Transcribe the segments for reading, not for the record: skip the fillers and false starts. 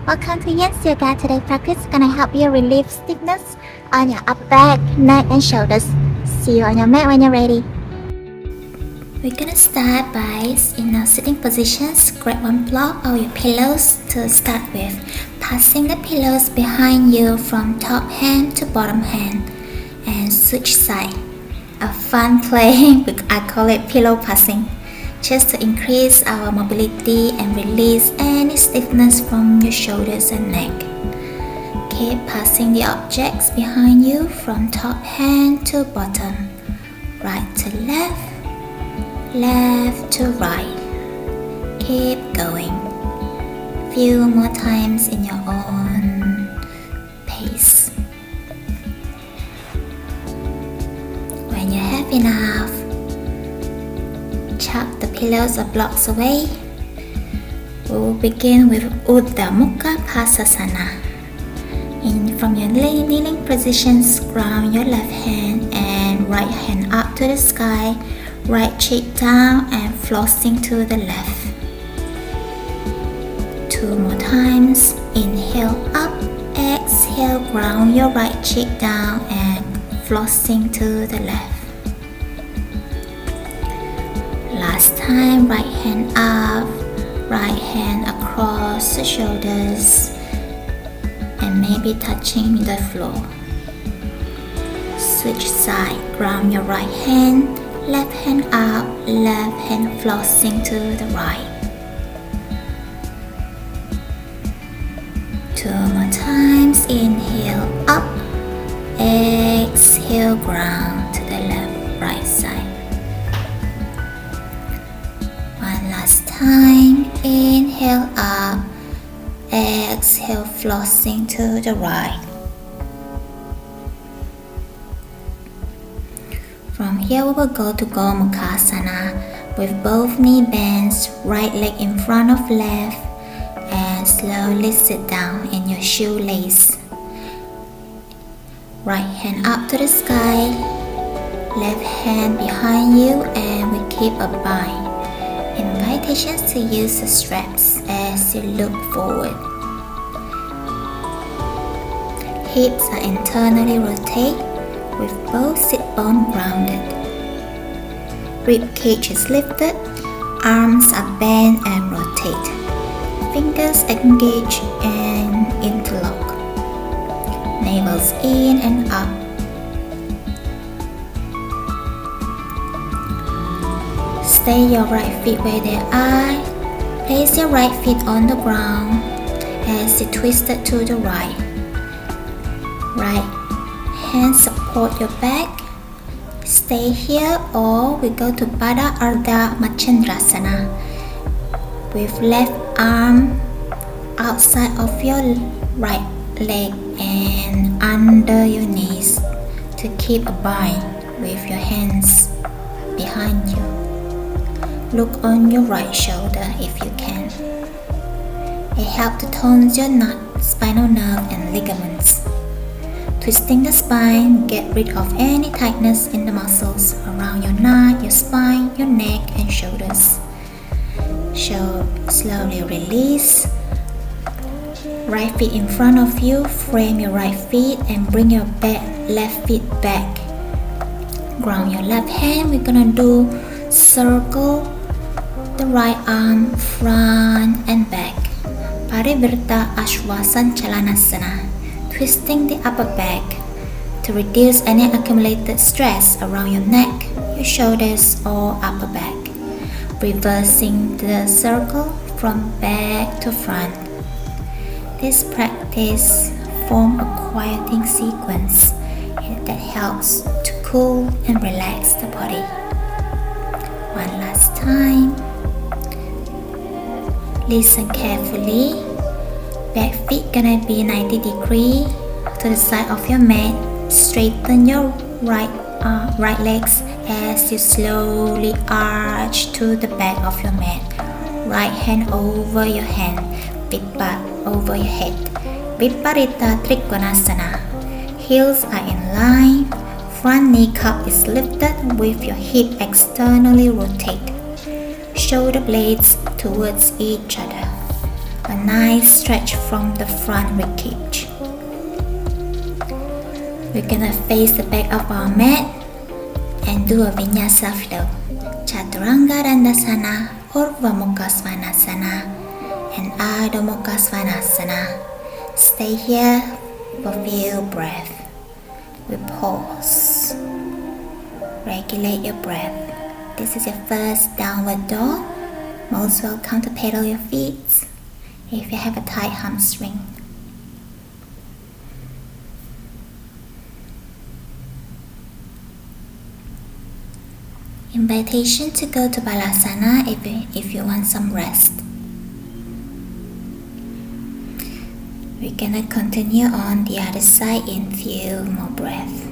Welcome to YannYOga. Today's practice is gonna help you relieve stiffness on your upper back, neck, and shoulders. See you on your mat when you're ready. We're gonna start by in a sitting position. Grab one block or your pillows to start with. Passing the pillows behind you from top hand to bottom hand, and switch side. A fun play, I call it pillow passing, just to increase our mobility and release any stiffness from your shoulders and neck. Keep passing the objects behind you from top hand to bottom, right to left, left to right. Keep going. Few more times in your own pace. When you have enough, chuck the pillows or blocks away. We will begin with Urdhva Mukha Pasasana. From your kneeling position, ground your left hand and right hand up to the sky, right cheek down and flossing to the left. 2 more times. Inhale up, exhale, ground your right cheek down and flossing to the left. Last time, right hand up, right hand across the shoulders and maybe touching the floor. Switch side, ground your right hand, left hand up, left hand flossing to the right. 2 more times. Inhale up, exhale, ground to the left, right side. One last time. Inhale up, exhale, flossing to the right. From here we will go to Gomukhasana with both knee bends, right leg in front of left, and slowly sit down in your shoelace. Right hand up to the sky, left hand behind you, and we keep a bind. Invitations to use the straps as you look forward. Hips are internally rotate with both sit bone grounded. Rib cage is lifted, arms are bent and rotate. Fingers engage and interlock. Navels in and up. Stay your right feet where they are. Place your right feet on the ground as you twist it to the right. Right hand support your back. Stay here or we go to Pada Ardha Machendrasana with left arm outside of your right leg and under your knees to keep a bind with your hands behind you. Look on your right shoulder if you can. It helps to tone your spinal nerve and ligaments. Twisting the spine, get rid of any tightness in the muscles around your neck, your spine, your neck and shoulders. Slowly release. Right feet in front of you, frame your right feet and bring your left feet back. Ground your left hand. We're gonna do circle the right arm front and back. Parivirta Ashwasanchalanasana. Twisting the upper back to reduce any accumulated stress around your neck, your shoulders or upper back. Reversing the circle from back to front. This practice forms a quieting sequence that helps to cool and relax the body. One last time. Listen carefully. Back feet gonna be 90 degrees to the side of your mat. Straighten your right legs as you slowly arch to the back of your mat. Right hand over your hand, Vipa over your head. Viparita Trikonasana. Heels are in line. Front knee cup is lifted with your hip externally rotated. Shoulder blades towards each other. a nice stretch from the front ribcage. We're gonna face the back of our mat and do a vinyasa flow. Chaturanga Dandasana, Urdhva Mukha Svanasana, and Adho Mukha Svanasana. Stay here for a few breaths. We pause. Regulate your breath. This is your first downward dog. Most welcome to pedal your feet if you have a tight hamstring. Invitation to go to Balasana if you want some rest. We're gonna continue on the other side in few more breaths.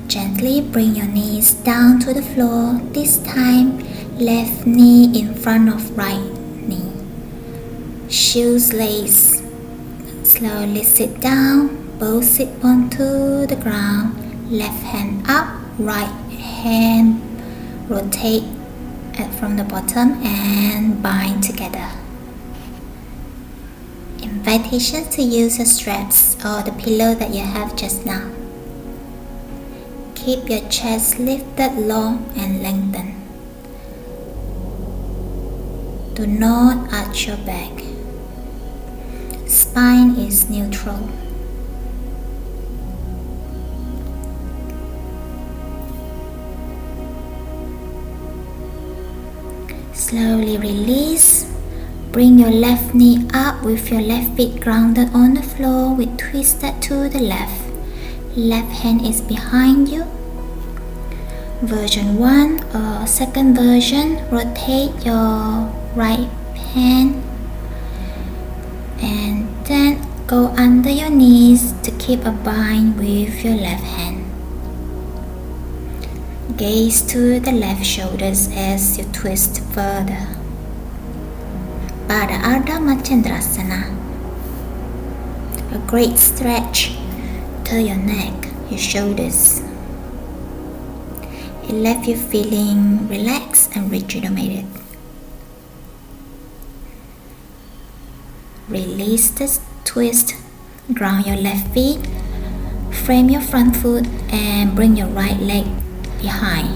Gently bring your knees down to the floor. This time, left knee in front of right knee. Shoes lace. Slowly sit down. Both sit onto the ground. Left hand up, right hand rotate from the bottom and bind together. Invitation to use your straps or the pillow that you have just now. Keep your chest lifted long and lengthened. Do not arch your back. Spine is neutral. Slowly release. Bring your left knee up with your left feet grounded on the floor with twisted to the left. Left hand is behind you. Version 1 or second version, rotate your right hand and then go under your knees to keep a bind with your left hand. Gaze to the left shoulders as you twist further. Pada Ardha Machendrasana. A great stretch to your neck, your shoulders. It left you feeling relaxed and rejuvenated. Release the twist. Ground your left feet. Frame your front foot and bring your right leg behind.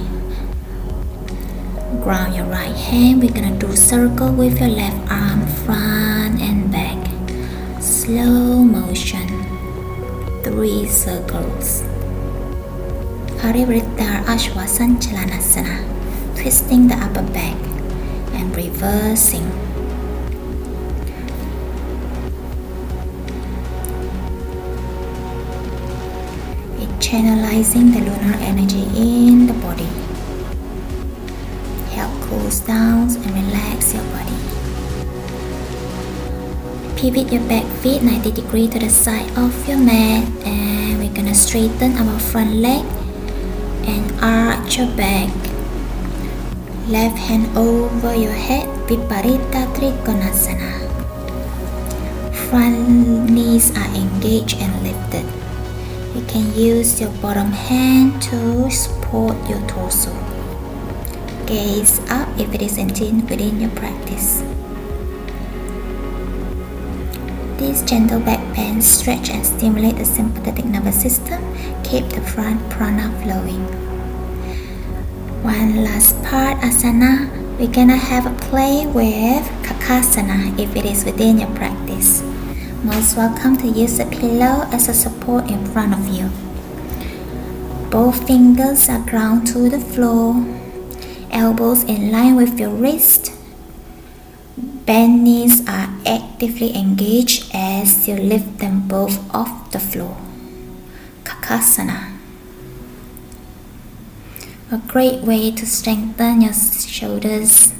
Ground your right hand. We're gonna do circle with your left arm, front and back. Slow motion. 3 circles. Parivrtta Ashwasanchalanasana. Twisting the upper back and reversing. Channelizing the lunar energy in the body. Help cools down and relax your body. Pivot your back feet 90 degrees to the side of your mat and we're gonna straighten our front leg and arch your back. Left hand over your head, Viparita Trikonasana. Front knees are engaged and lifted. You can use your bottom hand to support your torso. Gaze up if it is intent within your practice. These gentle back bends stretch and stimulate the sympathetic nervous system. Keep the front prana flowing. One last part, asana. We're gonna have a play with kakasana if it is within your practice. Most welcome to use a pillow as a support in front of you. Both fingers are ground to the floor. Elbows in line with your wrist. Bent knees are actively engaged as you lift them both off the floor. Kakasana. A great way to strengthen your shoulders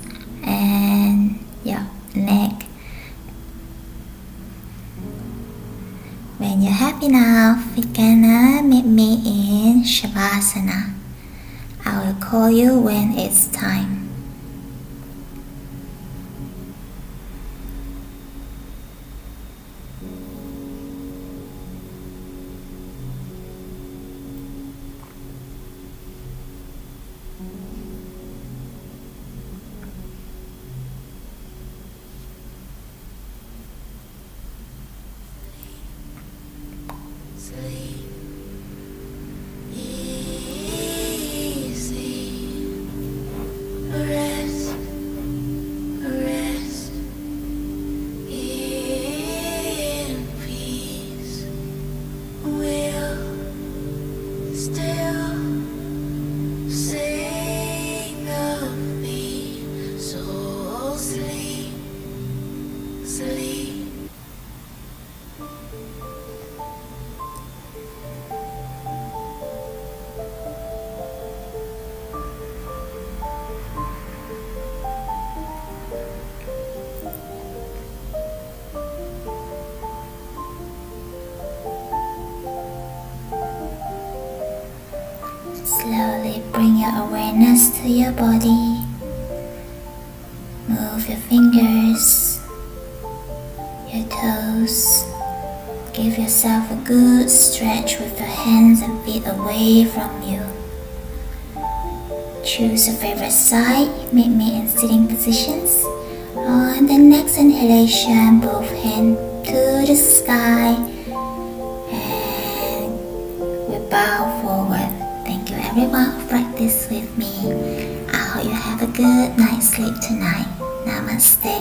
and your neck. When you're happy enough, you're gonna meet me in Shavasana. I will call you when it's time. awareness to your body. Move your fingers, your toes. Give yourself a good stretch with your hands and feet away from you. Choose your favorite side. Meet me in sitting positions. On the next inhalation, both hands to the sky and we bow forward. Thank you everyone who practiced with me. I hope you have a good night's sleep tonight. Namaste.